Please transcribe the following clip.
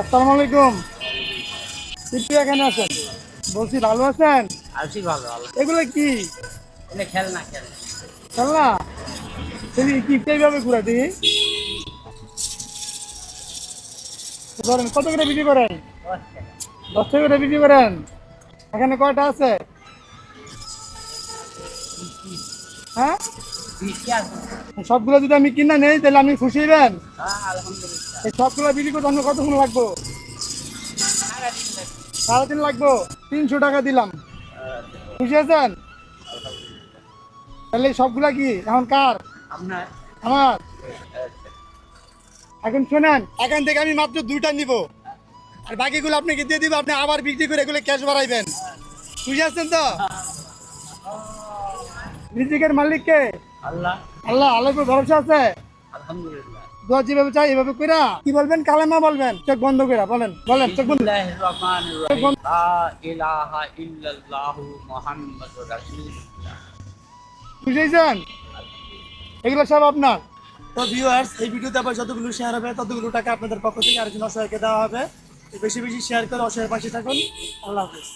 আসসালামু আলাইকুম। আপনি এখানে আছেন? বলছি ভালো আছেন? আছি ভালো ভালো। এগুলো কি এটা খেলনা খেলনা। খেলনা? দেখি কি এইভাবে ঘুরা দেখি। ধরেন কত করে বিক্রি করেন? 10 টাকা। 10 টাকা করে বিক্রি করেন। এখানে কয়টা আছে? হ্যাঁ, 20 আছে। সবগুলো যদি আমি কিনা নেই তাহলে আপনি খুশি হবেন? হ্যাঁ আলহামদুলিল্লাহ। এই সবগুলো বিক্রি করতে আপনার কতক্ষণ লাগবো? সারাদিন লাগে। 3.5 দিন লাগবো। 300 টাকা দিলাম। খুশি আছেন? আলহামদুলিল্লাহ। তাহলে এই সবগুলা কি এখন কার? আপনার আমার। এখন শোনেন, এখান থেকে আমি মাত্র 2টা নিব, আর বাকিগুলো আপনাকে দিয়ে দিব। আপনি আবার বিক্রি করে এগুলো ক্যাশ বাড়াইবেন। বুঝে আসছেন তো? রিজিকের মালিক কে? আল্লাহ। আল্লাহ। আল্লাহর উপর ভরসা আছে? আলহামদুলিল্লাহ। দোয়া যেভাবে চাই এভাবে কইরা কি বলবেন? কালেমা বলবেন। চোখ বন্ধ কইরা বলেন, বলেন চোখ বন্ধ। বিসমিল্লাহির রহমানির চোখ রহিম। বন্ধ। লা ইলাহা ইল্লাল্লাহু মুহাম্মাদুর রাসূলুল্লাহ। বুঝেছেন? এগুলো সব আপনার। তো ভিউয়ার্স, এই ভিডিওতে আবার যতগুলো শেয়ার হবে ততগুলো টাকা আপনাদের পক্ষ থেকে আরেকজন অসহায়কে দেওয়া হবে। তো বেশি বেশি শেয়ার করে অসহায়ের পাশে থাকুন। আল্লাহ হাফেজ।